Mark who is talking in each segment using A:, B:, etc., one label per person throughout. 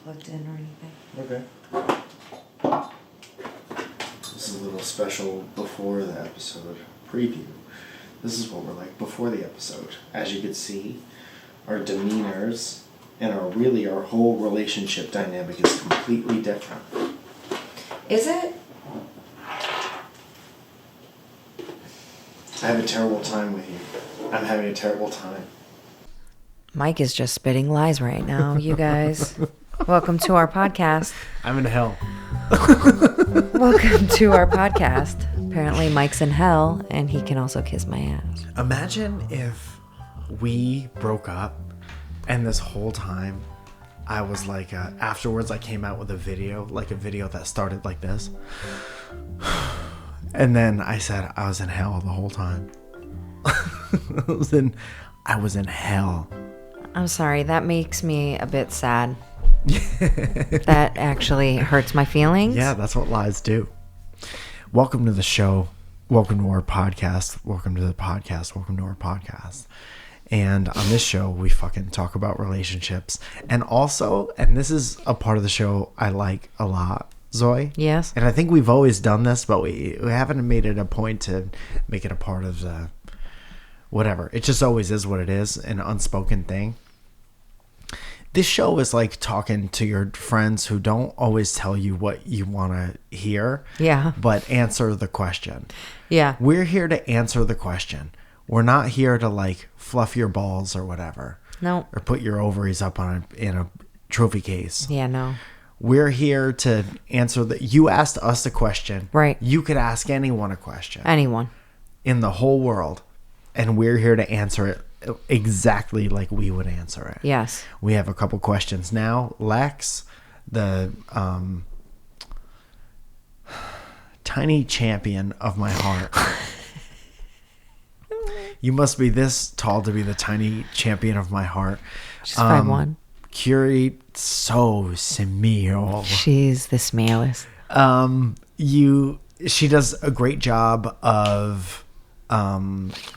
A: plugged in or anything.
B: Okay. This is a little special before the episode preview. This is what we're like before the episode. As you can see, our demeanors and our whole relationship dynamic is completely different.
A: Is it?
B: I have a terrible time with you. I'm having a terrible time.
A: Mike is just spitting lies right now, you guys. Welcome to our podcast.
C: I'm in hell.
A: Welcome to our podcast. Apparently Mike's in hell, and he can also kiss my ass.
C: Imagine if we broke up and this whole time I was like, afterwards I came out with a video that started like this. And then I said I was in hell the whole time. I was in hell.
A: I'm sorry, that makes me a bit sad. That actually hurts my feelings.
C: Yeah, that's what lies do. Welcome to the show. Welcome to our podcast. Welcome to the podcast. Welcome to our podcast. And on this show, we fucking talk about relationships. And also, and this is a part of the show I like a lot, Zoe.
A: Yes.
C: And I think we've always done this, but we haven't made it a point to make it a part of the whatever. It just always is what it is, an unspoken thing. This show is like talking to your friends who don't always tell you what you want to hear.
A: Yeah.
C: But answer the question.
A: Yeah.
C: We're here to answer the question. We're not here to like fluff your balls or whatever.
A: No.
C: Or put your ovaries up in a trophy case.
A: Yeah, no.
C: We're here to answer you asked us a question.
A: Right.
C: You could ask anyone a question.
A: Anyone.
C: In the whole world. And we're here to answer it exactly like we would answer it.
A: Yes.
C: We have a couple questions now. Lex, the tiny champion of my heart. You must be this tall to be the tiny champion of my heart.
A: She's 5'1".
C: Curie so smile.
A: She's the smallest.
C: She does a great job of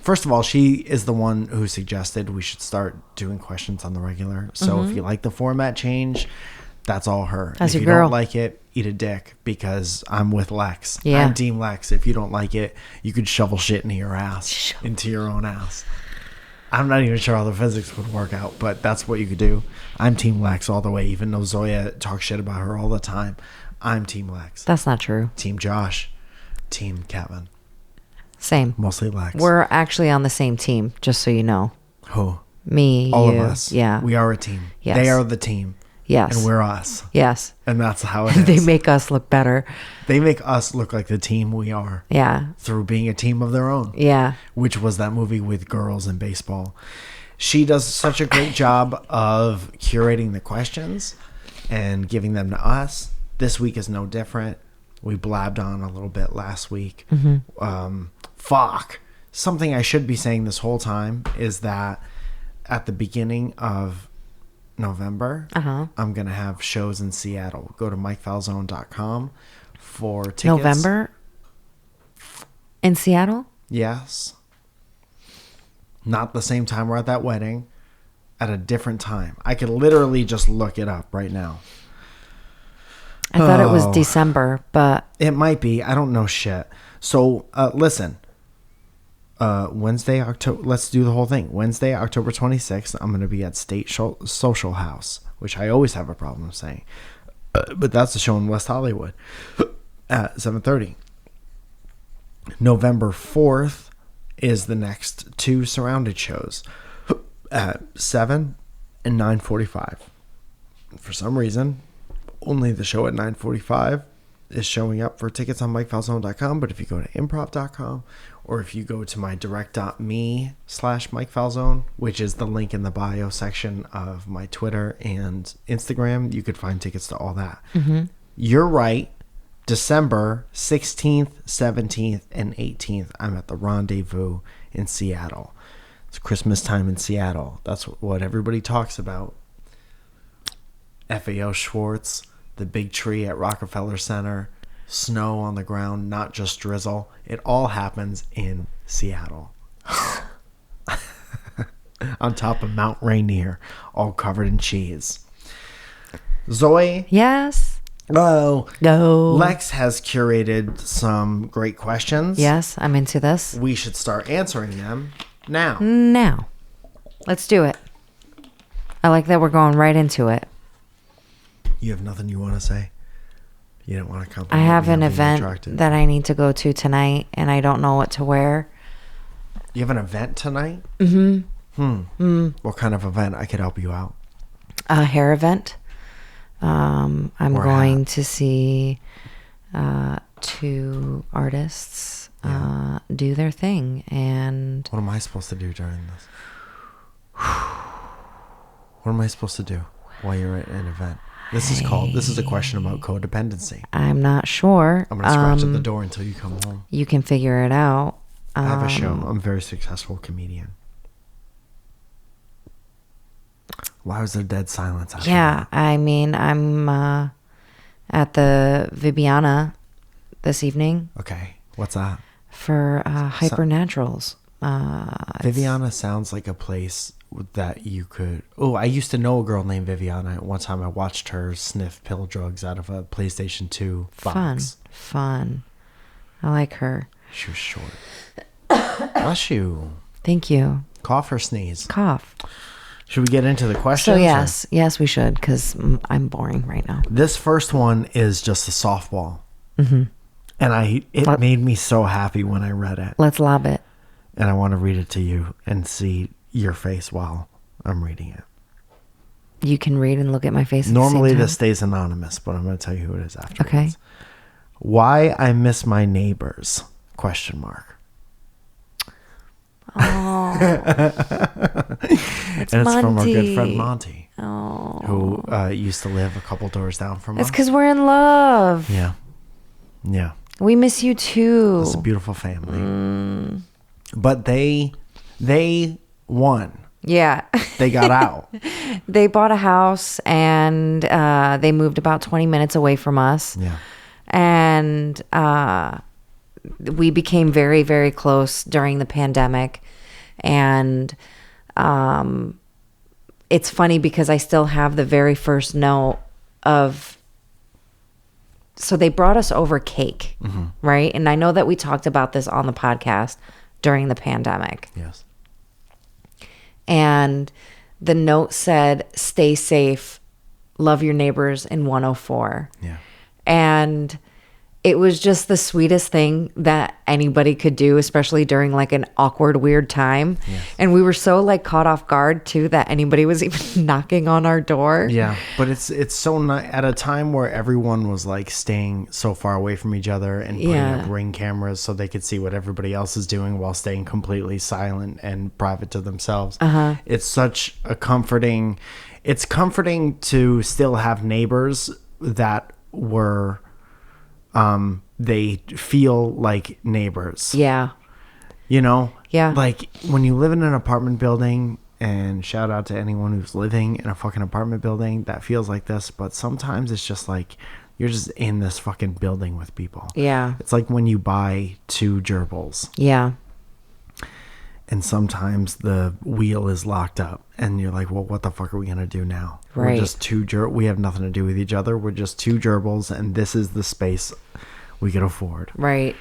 C: first of all, she is the one who suggested we should start doing questions on the regular. So if you like the format change, that's all her.
A: That's
C: if
A: your
C: you
A: girl.
C: don't like it, eat a dick, because I'm with Lex.
A: Yeah.
C: I'm Team Lex. If you don't like it, you could shovel shit into your ass. Into your own ass. I'm not even sure how the physics would work out, but that's what you could do. I'm Team Lex all the way, even though Zoya talks shit about her all the time. I'm Team Lex.
A: That's not true.
C: Team Josh. Team Kevin.
A: Same.
C: Mostly Lex.
A: We're actually on the same team, just so you know.
C: Who?
A: Me,
C: All
A: you.
C: of us.
A: Yeah.
C: We are a team.
A: Yes.
C: They are the team.
A: Yes.
C: And we're us.
A: Yes.
C: And that's how it is.
A: They make us look better.
C: They make us look like the team we are.
A: Yeah.
C: Through being a team of their own.
A: Yeah.
C: Which was that movie with girls in baseball. She does such a great job of curating the questions and giving them to us. This week is no different. We blabbed on a little bit last week. Fuck. Something I should be saying this whole time is that at the beginning of November, I'm going to have shows in Seattle. Go to MikeFalzone.com for tickets.
A: November? In Seattle?
C: Yes. Not the same time we're at that wedding. At a different time. I could literally just look it up right now.
A: I thought it was December, but...
C: It might be. I don't know shit. So, listen. Wednesday, October... Let's do the whole thing. Wednesday, October 26th, I'm going to be at State Social House, which I always have a problem saying. But that's the show in West Hollywood at 7:30. November 4th is the next two surrounded shows at 7 and 9:45. For some reason, only the show at 9:45 is showing up for tickets on MikeFalzone.com. But if you go to improv.com or if you go to my direct.me/MikeFalzone, which is the link in the bio section of my Twitter and Instagram, you could find tickets to all that. You're right. December 16th, 17th, and 18th, I'm at the Rendezvous in Seattle. It's Christmas time in Seattle. That's what everybody talks about. FAO Schwartz, the big tree at Rockefeller Center, snow on the ground, not just drizzle. It all happens in Seattle. on top of Mount Rainier, all covered in cheese. Zoe.
A: Yes.
C: Oh.
A: No.
C: Lex has curated some great questions.
A: Yes, I'm into this.
C: We should start answering them now.
A: Now. Let's do it. I like that we're going right into it.
C: You have nothing you want to say? You don't want to come?
A: I have an event that I need to go to tonight, and I don't know what to wear.
C: You have an event tonight? What kind of event? I could help you out.
A: A hair event. I'm
C: Or
A: going
C: hat.
A: to see 2 artists do their thing, and
C: What am I supposed to do during this? What am I supposed to do while you're at an event? This is a question about codependency.
A: I'm not sure.
C: I'm going to scratch at the door until you come home.
A: You can figure it out.
C: I have a show. I'm a very successful comedian. Why was there dead silence out
A: Yeah, I mean, I'm at the Vibiana this evening
C: there? Okay. What's that?
A: for Hypernaturals.
C: Viviana sounds like a place that you could... Oh, I used to know a girl named Viviana. One time I watched her sniff pill drugs out of a PlayStation 2 box.
A: Fun. I like her.
C: She was short. Bless you.
A: Thank you.
C: Cough or sneeze?
A: Cough.
C: Should we get into the questions?
A: So yes, we should, because I'm boring right now.
C: This first one is just a softball. Mm-hmm. And it made me so happy when I read it.
A: Let's lob it.
C: And I want to read it to you and see your face while I'm reading it.
A: You can read and look at my face at
C: Normally
A: the same time.
C: this stays anonymous, but I'm going to tell you who it is afterwards.
A: Okay.
C: Why I miss my neighbors? Question mark.
A: Oh.
C: And it's from our good friend
A: Monty.
C: Monty, who used to live a couple doors down from us.
A: It's because we're in love.
C: Yeah. Yeah.
A: We miss you too.
C: It's a beautiful family. But they won.
A: Yeah.
C: They got out.
A: They bought a house and they moved about 20 minutes away from us.
C: Yeah.
A: And we became very, very close during the pandemic. And it's funny because I still have the very first note of... So they brought us over cake, right? And I know that we talked about this on the podcast during the pandemic.
C: Yes.
A: And the note said, "Stay safe, love your neighbors in 104."
C: Yeah.
A: And it was just the sweetest thing that anybody could do, especially during like an awkward, weird time.
C: Yes.
A: And we were so like caught off guard too that anybody was even knocking on our door.
C: Yeah, but it's so nice at a time where everyone was like staying so far away from each other and putting up Ring cameras so they could see what everybody else is doing while staying completely silent and private to themselves. It's such a comforting. It's comforting to still have neighbors that were. They feel like neighbors.
A: Yeah.
C: You know?
A: Yeah.
C: Like when you live in an apartment building, and shout out to anyone who's living in a fucking apartment building that feels like this, but sometimes it's just like you're just in this fucking building with people.
A: Yeah.
C: It's like when you buy 2 gerbils.
A: Yeah.
C: And sometimes the wheel is locked up and you're like, well, what the fuck are we going to do now?
A: Right.
C: We're just we have nothing to do with each other. We're just 2 gerbils and this is the space we could afford.
A: Right.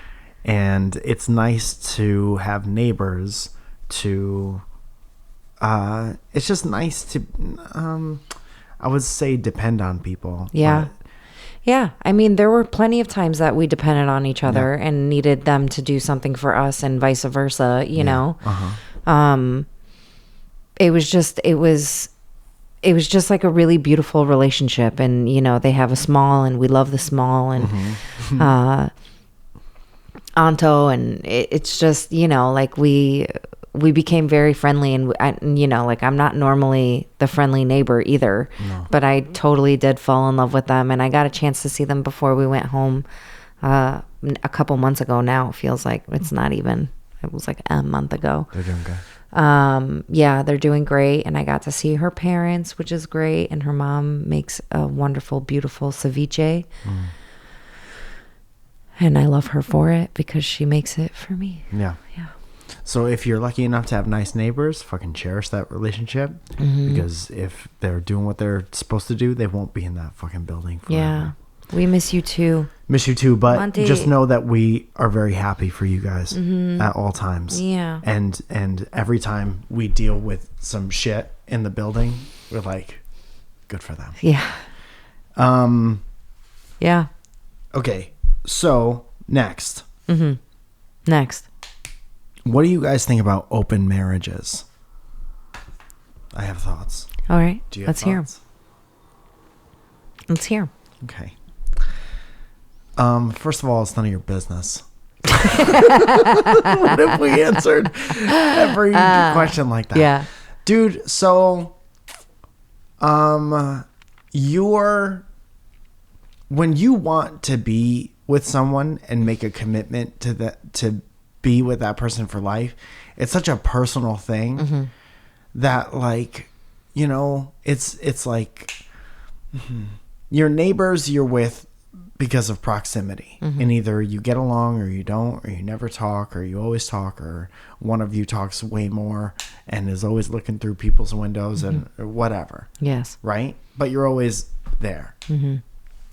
C: And it's nice to have neighbors to, it's just nice to, I would say depend on people.
A: Yeah. Yeah. I mean, there were plenty of times that we depended on each other and needed them to do something for us and vice versa, you know? It was just like a really beautiful relationship. And, you know, they have a small and we love the small and, Anto. And it's just, you know, like we became very friendly and you know, like I'm not normally the friendly neighbor either, but I totally did fall in love with them. And I got a chance to see them before we went home, a couple months ago now. It feels like it was like a month ago.
C: They're doing good.
A: Yeah, they're doing great. And I got to see her parents, which is great. And her mom makes a wonderful, beautiful ceviche. And I love her for it because she makes it for me.
C: Yeah.
A: Yeah.
C: So if you're lucky enough to have nice neighbors, fucking cherish that relationship. Because if they're doing what they're supposed to do, they won't be in that fucking building forever.
A: Yeah. We miss you too.
C: Miss you too, but
A: Monty.
C: just know that we are very happy for you guys at all times.
A: Yeah.
C: And every time we deal with some shit in the building, we're like, good for them.
A: Yeah. Yeah.
C: Okay, so next.
A: Next.
C: What do you guys think about open marriages? I have thoughts.
A: All right.
C: Do you have
A: Let's hear 'em.
C: thoughts?
A: Let's hear 'em.
C: Okay. First of all, it's none of your business. What if we answered every question like that?
A: Yeah.
C: Dude, so when you want to be with someone and make a commitment to be with that person for life, it's such a personal thing that, like, you know, it's like your neighbors you're with because of proximity, and either you get along or you don't, or you never talk, or you always talk, or one of you talks way more and is always looking through people's windows and or whatever.
A: Yes.
C: Right? But you're always there. And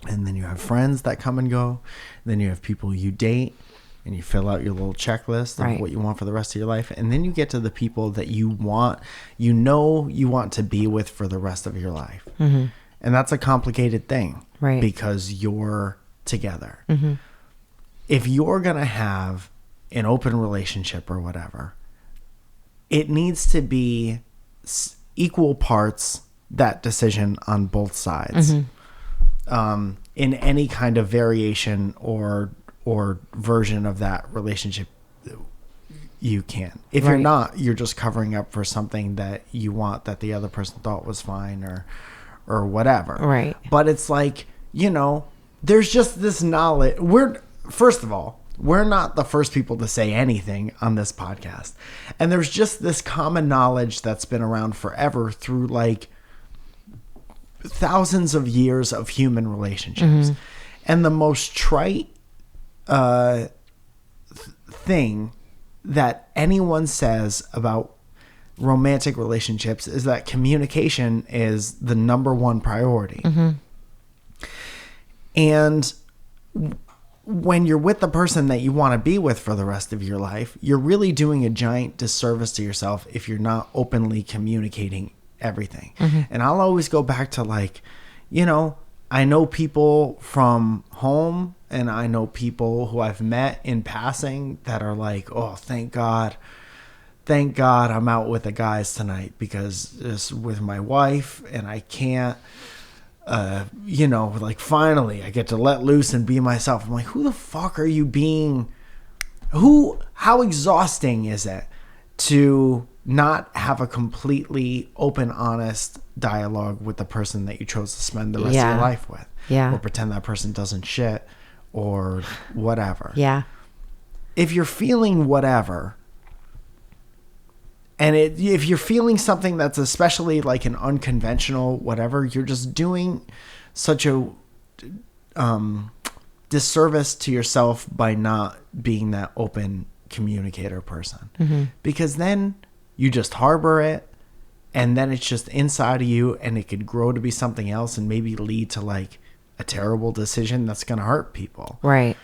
C: then you have friends that come and go. Then you have people you date, and you fill out your little checklist of what you want for the rest of your life. And then you get to the people that you want to be with for the rest of your life. And that's a complicated thing.
A: Right.
C: Because you're together. If you're going to have an open relationship or whatever, it needs to be equal parts that decision on both sides. In any kind of variation or version of that relationship you can. If you're not, you're just covering up for something that you want that the other person thought was fine or whatever.
A: Right.
C: But it's like, you know, there's just this knowledge. First of all, we're not the first people to say anything on this podcast. And there's just this common knowledge that's been around forever through like thousands of years of human relationships. And the most trite thing that anyone says about romantic relationships is that communication is the number one priority. And when you're with the person that you want to be with for the rest of your life, you're really doing a giant disservice to yourself if you're not openly communicating everything. And I'll always go back to, like, you know, I know people from home and I know people who I've met in passing that are like, oh, thank God I'm out with the guys tonight because it's with my wife and I can't, you know, like, finally I get to let loose and be myself. I'm like, who the fuck are you being? How exhausting is it to not have a completely open, honest dialogue with the person that you chose to spend the rest of your life with? Or pretend that person doesn't shit or whatever. If you're feeling whatever, and if you're feeling something that's especially like an unconventional whatever, you're just doing such a disservice to yourself by not being that open communicator person. Because then you just harbor it, and then it's just inside of you, and it could grow to be something else and maybe lead to like a terrible decision that's going to hurt people.
A: Right.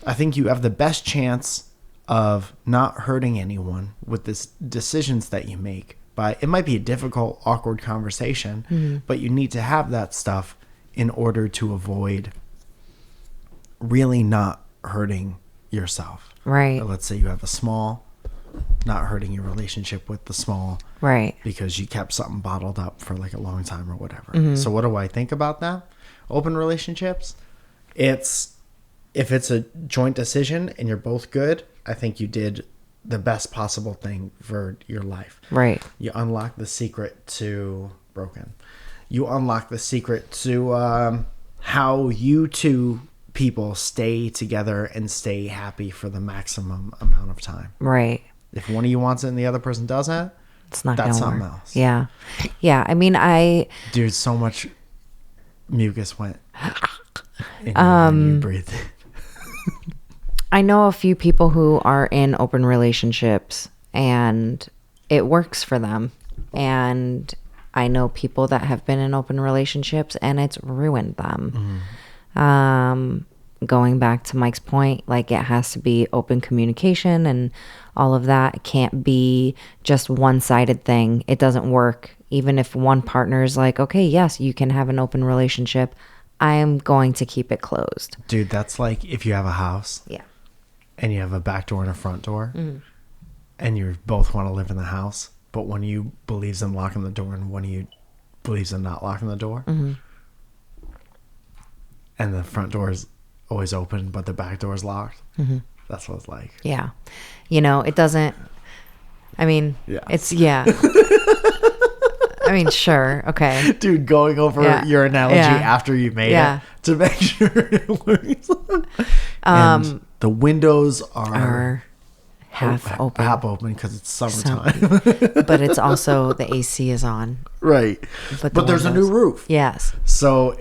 C: I think you have the best chance of not hurting anyone with this decisions that you make. But it might be a difficult, awkward conversation, but you need to have that stuff in order to avoid really not hurting yourself.
A: Right.
C: Let's say you have a small, not hurting your relationship with the small.
A: Right.
C: Because you kept something bottled up for like a long time or whatever. So what do I think about that? Open relationships, if it's a joint decision and you're both good, I think you did the best possible thing for your life.
A: Right.
C: You unlock the secret to You unlock the secret to how you two people stay together and stay happy for the maximum amount of time.
A: Right.
C: If one of you wants it and the other person doesn't,
A: it's not
C: that's
A: gonna
C: something
A: work.
C: else.
A: Yeah. Yeah. I mean,
C: dude, so much mucus went in when you breathed.
A: I know a few people who are in open relationships and it works for them. And I know people that have been in open relationships and it's ruined them. Going back to Mike's point, like it has to be open communication and all of that. It can't be just one-sided thing. It doesn't work. Even if one partner is like, okay, yes, you can have an open relationship, I am going to keep it closed.
C: Dude, that's like if you have a house.
A: Yeah.
C: And you have a back door and a front door. And you both want to live in the house, but one of you believes in locking the door and one of you believes in not locking the door. And the front door is always open, but the back door is locked. That's what it's like.
A: Yeah. You know, it doesn't, I mean, it's, I mean, sure. Okay.
C: Dude, going over your analogy after you made it to make sure it works. And the windows are
A: half open.
C: Half open because it's summertime.
A: But it's also, the AC is on.
C: Right. But there's a new roof.
A: Yes.
C: So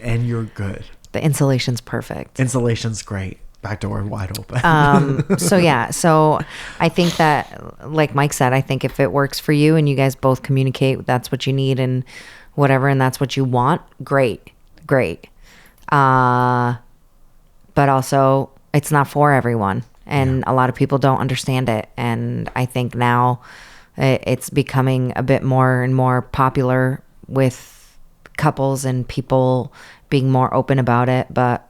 C: and you're good.
A: The insulation's perfect.
C: Insulation's great. Back door wide open.
A: So I think that, like Mike said, I think if it works for you and you guys both communicate, that's what you need and whatever, and that's what you want, great. But also, it's not for everyone. And a lot of people don't understand it. And I think now it's becoming a bit more and more popular with couples and people being more open about it. But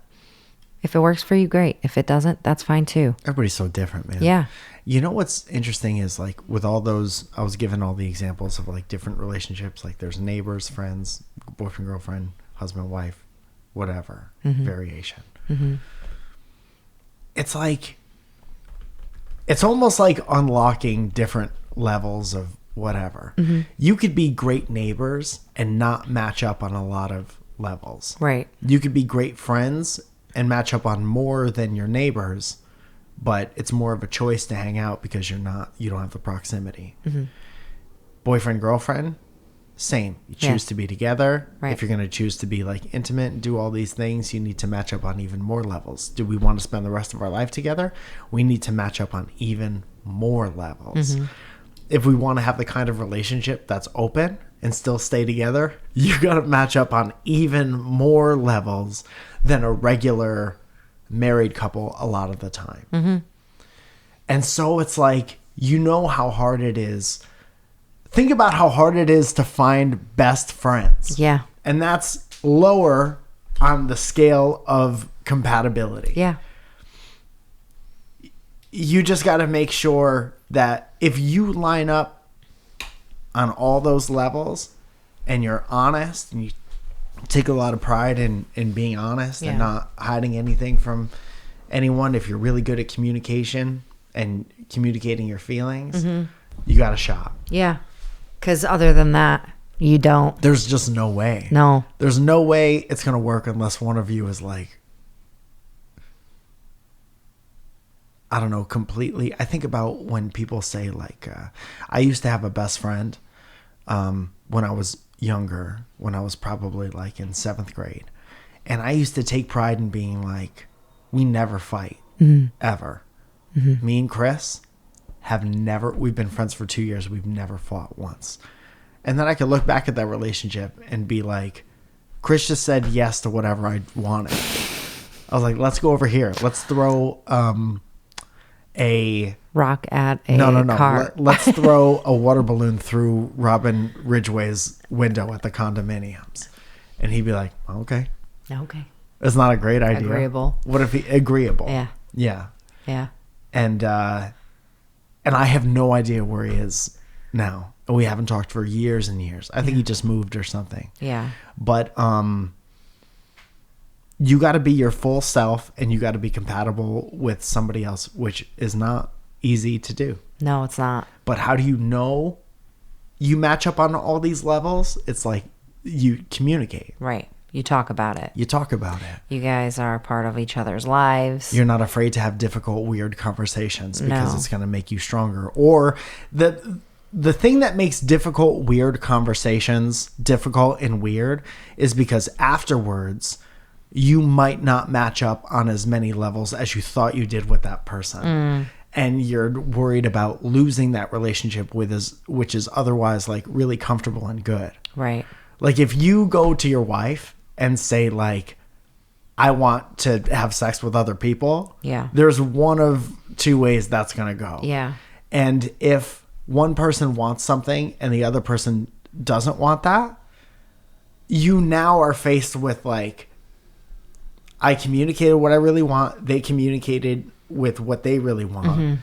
A: if it works for you, great. If it doesn't, that's fine too.
C: Everybody's so different, man.
A: Yeah.
C: You know what's interesting is like with all those, I was given all the examples of like different relationships. Like there's neighbors, friends, boyfriend, girlfriend, husband, wife, whatever variation. It's like, it's almost like unlocking different levels of whatever. You could be great neighbors and not match up on a lot of levels.
A: Right.
C: You could be great friends and match up on more than your neighbors, but it's more of a choice to hang out because you don't have the proximity. Boyfriend, girlfriend, same. You choose to be together.
A: Right.
C: If you're going to choose to be like intimate and do all these things, you need to match up on even more levels. Do we want to spend the rest of our life together? We need to match up on even more levels. If we want to have the kind of relationship that's open and still stay together, you got to match up on even more levels than a regular married couple a lot of the time. And so it's like, you know how hard it is. Think about how hard it is to find best friends.
A: Yeah.
C: And that's lower on the scale of compatibility.
A: Yeah.
C: You just got to make sure that if you line up on all those levels and you're honest and you take a lot of pride in being honest and not hiding anything from anyone, if you're really good at communication and communicating your feelings, you got a shot.
A: Yeah. Because other than that, you don't.
C: There's just no way.
A: No.
C: There's no way it's going to work unless one of you is like, I don't know, completely. I think about when people say like, I used to have a best friend when I was younger, when I was probably like in 7th grade. And I used to take pride in being like, we never fight, ever. Me and Chris we've been friends for 2 years. We've never fought once. And then I could look back at that relationship and be like, Chris just said yes to whatever I wanted. I was like, let's go over here. Let's throw a
A: rock at a car.
C: Let's throw a water balloon through Robin Ridgway's window at the condominiums. And he'd be like, okay.
A: Okay.
C: It's not a great idea.
A: Agreeable.
C: What if agreeable?
A: Yeah.
C: Yeah.
A: Yeah.
C: And I have no idea where he is now. We haven't talked for years and years. I think he just moved or something.
A: Yeah.
C: But you got to be your full self and you got to be compatible with somebody else, which is not easy to do.
A: No, it's not.
C: But how do you know you match up on all these levels? It's like you communicate.
A: Right. You talk about it.
C: You talk about it.
A: You guys are a part of each other's lives.
C: You're not afraid to have difficult, weird conversations because it's going to make you stronger. Or the thing that makes difficult, weird conversations difficult and weird is because afterwards you might not match up on as many levels as you thought you did with that person. And you're worried about losing that relationship which is otherwise like really comfortable and good.
A: Right.
C: Like if you go to your wife and say like, I want to have sex with other people.
A: Yeah.
C: There's one of two ways that's going to go.
A: Yeah.
C: And if one person wants something and the other person doesn't want that, you now are faced with like, I communicated what I really want. They communicated with what they really want.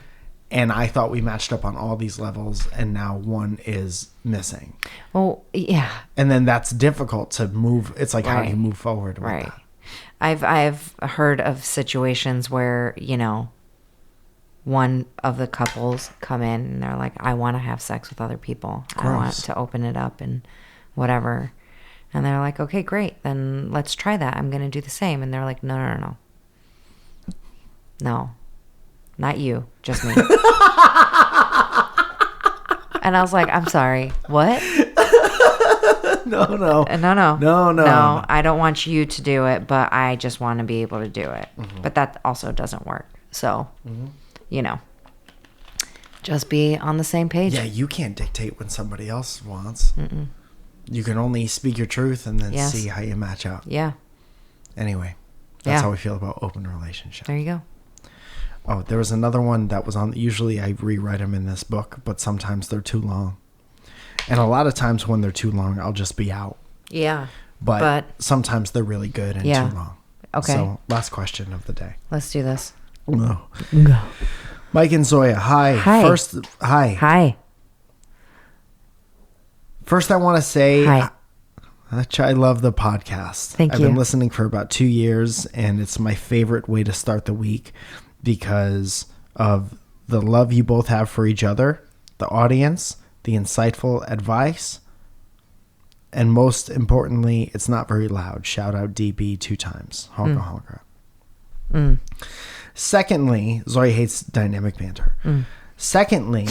C: And I thought we matched up on all these levels, and now one is missing.
A: Well, yeah.
C: And then that's difficult to move. It's like, how do you move forward with that?
A: I've heard of situations where, you know, one of the couples come in and they're like, I want to have sex with other people.
C: Gross.
A: I want to open it up and whatever. And they're like, okay, great. Then let's try that. I'm going to do the same. And they're like, no. No, not you, just me. And I was like, I'm sorry. What?
C: No.
A: No, I don't want you to do it, but I just want to be able to do it. But that also doesn't work. So, you know, just be on the same page.
C: Yeah, you can't dictate when somebody else wants. You can only speak your truth and then see how you match up.
A: Yeah.
C: Anyway, that's how we feel about open relationships.
A: There you go.
C: Oh, there was another one that was on. Usually I rewrite them in this book, but sometimes they're too long. And a lot of times when they're too long, I'll just be out.
A: Yeah.
C: But sometimes they're really good and too long.
A: Okay.
C: So last question of the day.
A: Let's do this.
C: No.
A: Go.
C: Mike and Zoya, hi.
A: Hi.
C: Hi. First, I want to say
A: Hi.
C: I love the podcast.
A: Thank
C: I've
A: you.
C: been listening for about 2 years, and it's my favorite way to start the week because of the love you both have for each other, the audience, the insightful advice, and most importantly, it's not very loud. Shout out DB 2 times. Honka honka. Secondly, Zoya hates dynamic banter. Secondly,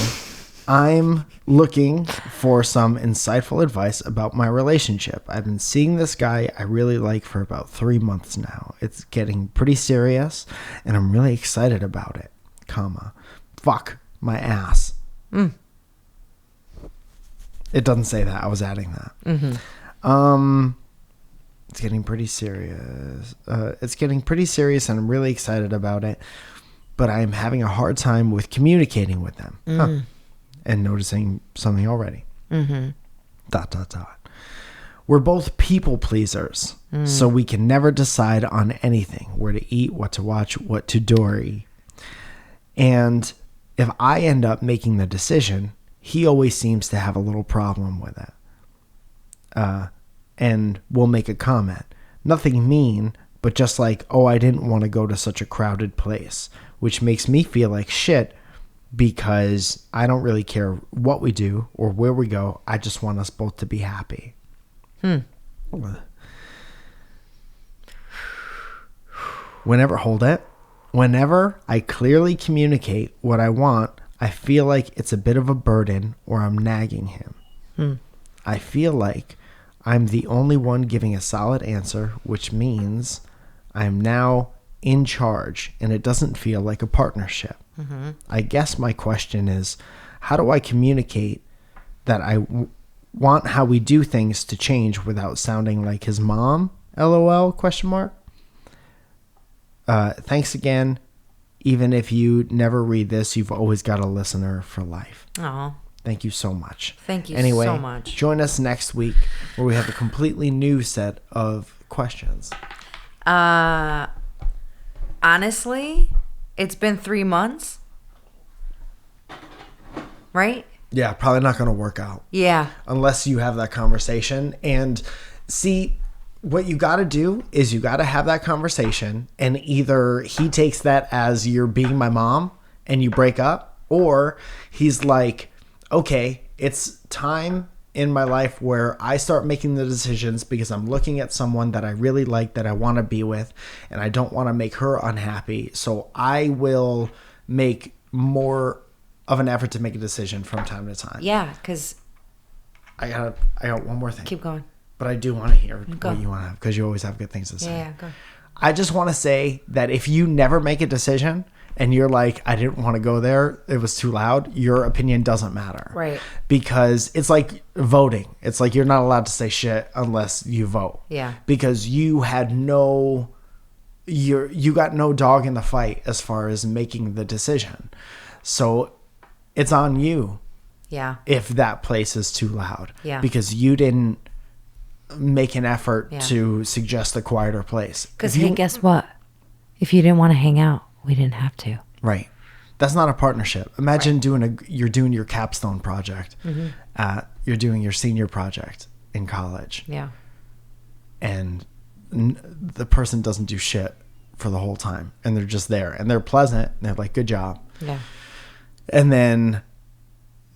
C: I'm looking for some insightful advice about my relationship. I've been seeing this guy I really like for about 3 months now. It's getting pretty serious, and I'm really excited about it. Fuck my ass. It doesn't say that. I was adding that. It's getting pretty serious. And I'm really excited about it. But I'm having a hard time with communicating with them. And noticing something already. ... We're both people pleasers, so we can never decide on anything. Where to eat, what to watch, what to do. And if I end up making the decision, he always seems to have a little problem with it. And will make a comment. Nothing mean, but just like, oh, I didn't want to go to such a crowded place, which makes me feel like shit because I don't really care what we do or where we go. I just want us both to be happy. Whenever I clearly communicate what I want, I feel like it's a bit of a burden or I'm nagging him. I feel like I'm the only one giving a solid answer, which means I'm now in charge and it doesn't feel like a partnership. I guess my question is, how do I communicate that I want how we do things to change without sounding like his mom? LOL ? Thanks again. Even if you never read this, you've always got a listener for life.
A: Oh.
C: Thank you so much.
A: Thank you
C: anyway,
A: so much.
C: Join us next week where we have a completely new set of questions.
A: Honestly, it's been 3 months. Right?
C: Yeah, probably not going to work out.
A: Yeah.
C: Unless you have that conversation. And see, what you got to do is you got to have that conversation, and either he takes that as you're being my mom and you break up, or he's like, okay, it's time in my life where I start making the decisions because I'm looking at someone that I really like, that I want to be with, and I don't want to make her unhappy. So I will make more of an effort to make a decision from time to time.
A: Yeah, because...
C: I got one more thing.
A: Keep going.
C: but I do want to hear
A: Go.
C: what you want to have because you always have good things to say.
A: Yeah, go.
C: I just want to say that if you never make a decision and you're like, I didn't want to go there, it was too loud, your opinion doesn't matter.
A: Right.
C: Because it's like voting. It's like you're not allowed to say shit unless you vote.
A: Yeah.
C: Because you had you got no dog in the fight as far as making the decision. So it's on you.
A: Yeah.
C: If that place is too loud.
A: Yeah.
C: Because you didn't make an effort
A: Yeah.
C: to suggest a quieter place.
A: Because, hey, guess what? If you didn't want to hang out, we didn't have to.
C: Right. That's not a partnership. Imagine you're doing your capstone project. You're doing your senior project in college.
A: Yeah.
C: And the person doesn't do shit for the whole time. And they're just there. And they're pleasant. And they're like, good job.
A: Yeah.
C: And then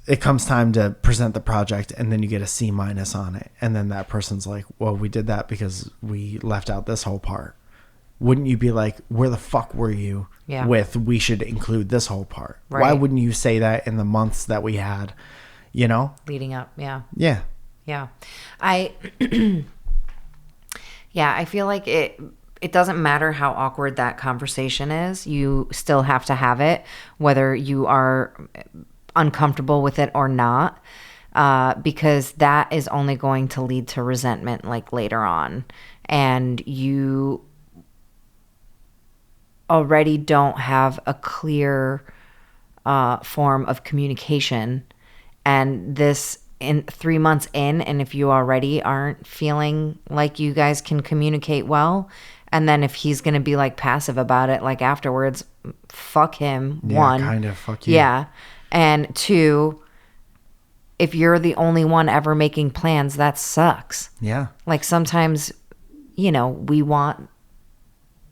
C: it comes time to present the project, and then you get a C- on it. And then that person's like, well, we did that because we left out this whole part. Wouldn't you be like, where the fuck were you with we should include this whole part?
A: Right.
C: Why wouldn't you say that in the months that we had,
A: Leading up. Yeah.
C: Yeah.
A: Yeah. I feel like it doesn't matter how awkward that conversation is. You still have to have it, whether you are uncomfortable with it or not, because that is only going to lead to resentment like later on. And you already don't have a clear form of communication. And this in 3 months in, and if you already aren't feeling like you guys can communicate well, and then if he's going to be like passive about it, like afterwards, fuck him.
C: Yeah,
A: one,
C: kind of, fuck you.
A: Yeah. And two, if you're the only one ever making plans, that sucks.
C: Yeah.
A: Like sometimes, we want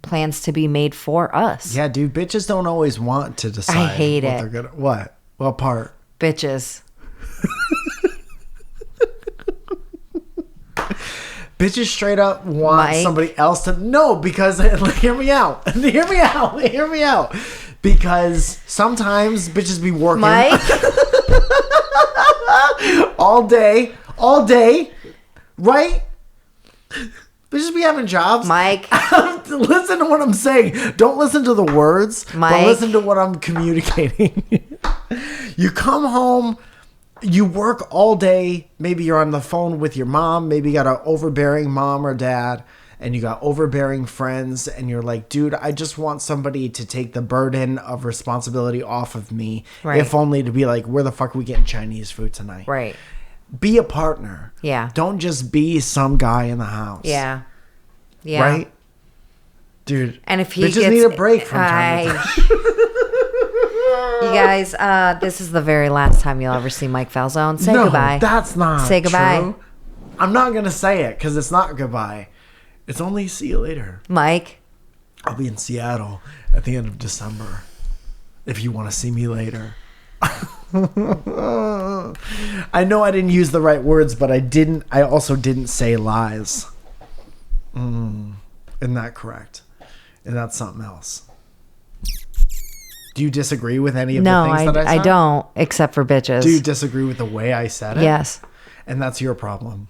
A: plans to be made for us.
C: Yeah, dude, bitches don't always want to decide.
A: I hate
C: what
A: it.
C: They're gonna, what? What part?
A: Bitches.
C: Bitches straight up want
A: Mike?
C: somebody else to no, because hear me out. Hear me out. Because sometimes bitches be working
A: Mike?
C: all day, right? Bitches be having jobs.
A: Mike?
C: Listen to what I'm saying. Don't listen to the words,
A: Mike?
C: but listen to what I'm communicating. You come home, you work all day. Maybe you're on the phone with your mom. Maybe you got an overbearing mom or dad, and you got overbearing friends. And you're like, dude, I just want somebody to take the burden of responsibility off of me.
A: Right.
C: If only to be like, where the fuck are we getting Chinese food tonight?
A: Right.
C: Be a partner.
A: Yeah.
C: Don't just be some guy in the house.
A: Yeah. Yeah.
C: Right? Dude.
A: And if he
C: bitches
A: gets,
C: need a break from time to time.
A: You guys, this is the very last time you'll ever see Mike Falzone. Say goodbye.
C: That's not
A: Say goodbye.
C: true. I'm not going to say it because it's not goodbye. It's only see you later.
A: Mike.
C: I'll be in Seattle at the end of December if you want to see me later. I know I didn't use the right words, but I also didn't say lies. Isn't that correct? And that's something else. Do you disagree with any of the things that I said?
A: I don't, except for bitches.
C: Do you disagree with the way I said it?
A: Yes.
C: And that's your problem.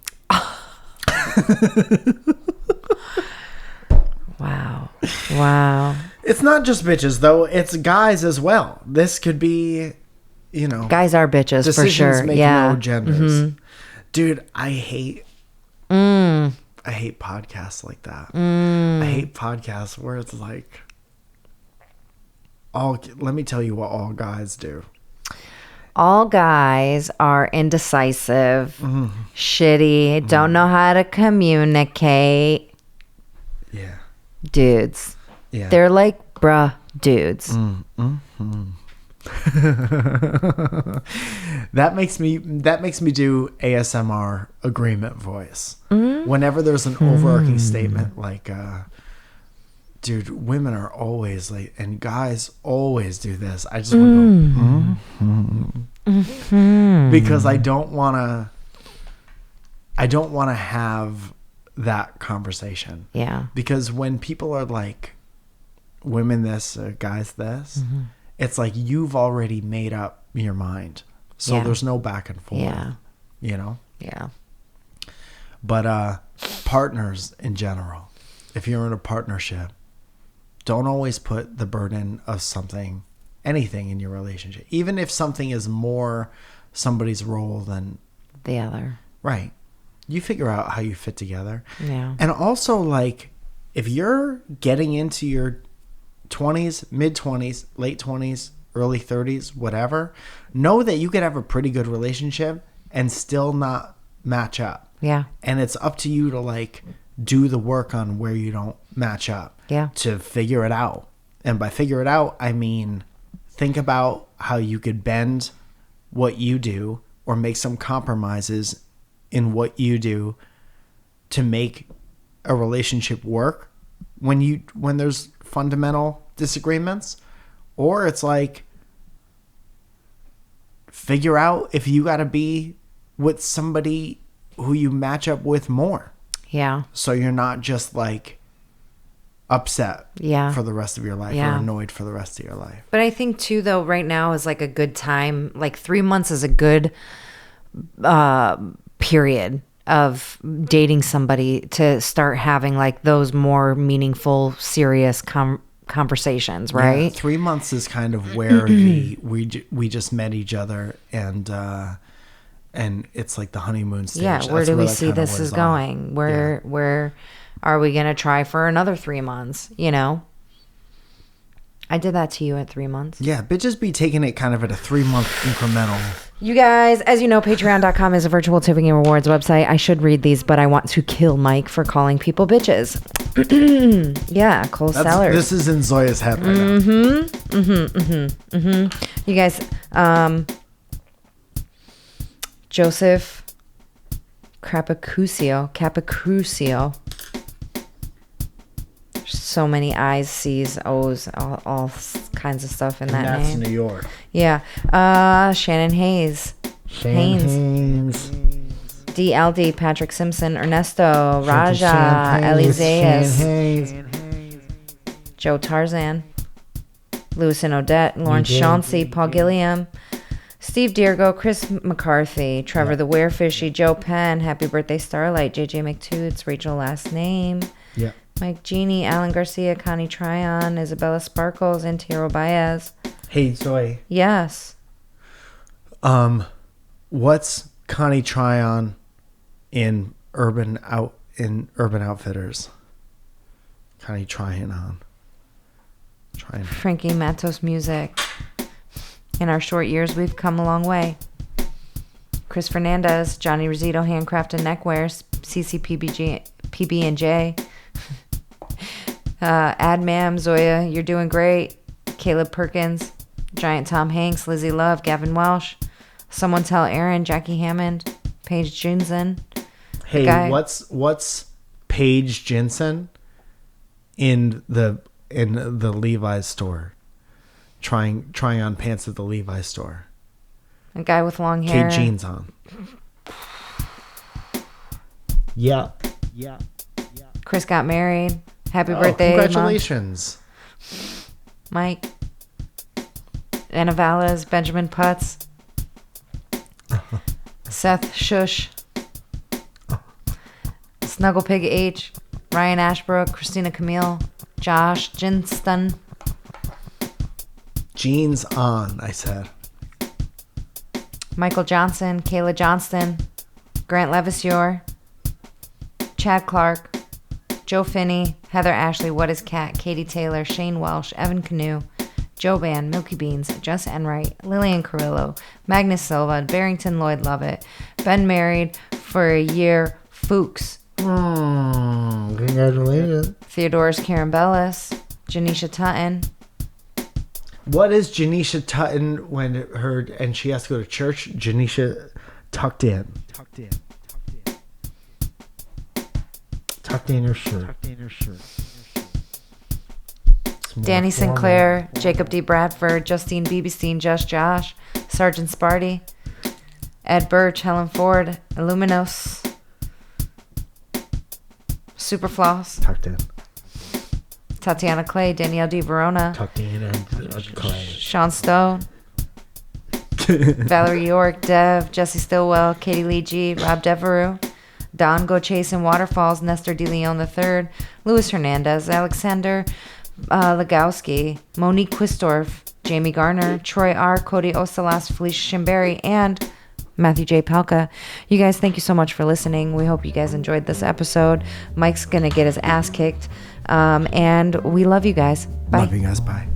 A: Wow.
C: It's not just bitches, though. It's guys as well. This could be,
A: Guys are bitches, for
C: decisions
A: sure.
C: make
A: Yeah.
C: no genders. Dude, I hate podcasts like that. I hate podcasts where it's like, let me tell you what all guys do.
A: All guys are indecisive, shitty, don't know how to communicate.
C: Yeah.
A: Dudes.
C: Yeah.
A: They're like, bruh, dudes.
C: That makes me do ASMR agreement voice. Whenever there's an overarching statement like, dude, women are always like, and guys always do this. I just want to go, because I don't want to have that conversation.
A: Yeah.
C: Because when people are like, women this, guys this, it's like you've already made up your mind. So
A: Yeah.
C: there's no back and forth.
A: Yeah.
C: You know?
A: Yeah.
C: But partners in general, if you're in a partnership, don't always put the burden of anything in your relationship. Even if something is more somebody's role than
A: the other.
C: Right. You figure out how you fit together.
A: Yeah.
C: And also, like, if you're getting into your 20s, mid-20s, late 20s, early 30s, whatever, know that you could have a pretty good relationship and still not match up.
A: Yeah.
C: And it's up to you to, like, do the work on where you don't match up.
A: Yeah.
C: To figure it out. And by figure it out, I mean, think about how you could bend what you do or make some compromises in what you do to make a relationship work when there's fundamental disagreements. Or it's like, figure out if you got to be with somebody who you match up with more.
A: Yeah.
C: So you're not just like upset for the rest of your life or annoyed for the rest of your life.
A: But I think too, though, right now is like a good time. Like 3 months is a good period of dating somebody to start having like those more meaningful, serious conversations, right?
C: Yeah, 3 months is kind of where we just met each other and it's like the honeymoon stage.
A: Yeah, where
C: That's
A: do we
C: that
A: see
C: kinda
A: this
C: was
A: is going? Where are we gonna try for another 3 months? You know, I did that to you at 3 months.
C: Yeah, bitches be taking it kind of at a 3 month incremental.
A: You guys, as you know, patreon.com is a virtual tipping and rewards website. I should read these, but I want to kill Mike for calling people bitches. Yeah, Cole Sellers.
C: This is in Zoya's head right now.
A: You guys, Joseph Capacrucio. So many I's, C's, O's, all kinds of stuff in that name.
C: That's New York.
A: Yeah. Shannon Haynes. Haynes. DLD, Patrick Simpson, Ernesto, Raja, Eliseas, Joe Tarzan, Lewis and Odette, Lawrence Chauncey, Paul Gilliam, Steve Diergo, Chris McCarthy, Trevor the Werefishy, Joe Penn, Happy Birthday Starlight, JJ McToots, Rachel last name, Mike Genie, Alan Garcia, Connie Tryon, Isabella Sparkles, Antero Baez.
C: Hey, Zoe.
A: Yes.
C: What's Connie Tryon in Urban Outfitters? Connie Tryon.
A: Frankie Matos Music. In our short years, we've come a long way. Chris Fernandez, Johnny Rosito, Handcrafted Neckwear, PB&J. Admam, Zoya, you're doing great. Caleb Perkins, Giant Tom Hanks, Lizzie Love, Gavin Welsh. Someone tell Aaron, Jackie Hammond, Paige Jensen.
C: Hey, what's Paige Jensen in the Levi's store? Trying on pants at the Levi's store.
A: A guy with long hair.
C: Kate jeans on. Yeah.
A: Chris got married. Happy birthday,
C: congratulations.
A: Mom. Mike. Anna Valles, Benjamin Putz. Seth Shush. Snugglepig H. Ryan Ashbrook, Christina Camille, Josh Jinston.
C: Jeans on, I said.
A: Michael Johnson, Kayla Johnston, Grant Levisure, Chad Clark, Joe Finney, Heather Ashley, What is Cat, Katie Taylor, Shane Welsh, Evan Canoe, Joe Ban, Milky Beans, Jess Enright, Lillian Carrillo, Magnus Silva, Barrington Lloyd Lovett, been married for a year, Fuchs.
C: Congratulations.
A: Theodore's Karen Bellis, Janisha Tutton.
C: What is Janisha Tutton when she has to go to church? Janisha tucked in. Tucked in her shirt.
A: Danny Sinclair, Jacob D. Bradford, Justine Beebestein, Josh, Sergeant Sparty, Ed Birch, Helen Ford, Illuminos, Superfloss,
C: Tucked in.
A: Tatiana Clay, Danielle D. Verona,
C: Tucked in and Clay.
A: Sean Stone, Valerie York, Dev, Jesse Stillwell, Katie Lee G, Rob Devereaux, Don Go Chasing Waterfalls, Nestor De Leon III, Luis Hernandez, Alexander Legowski, Monique Quistorf, Jamie Garner, Troy R., Cody Osalas, Felicia Shimberry, and Matthew J. Palka. You guys, thank you so much for listening. We hope you guys enjoyed this episode. Mike's going to get his ass kicked. And we love you guys. Bye.
C: Love you guys. Bye.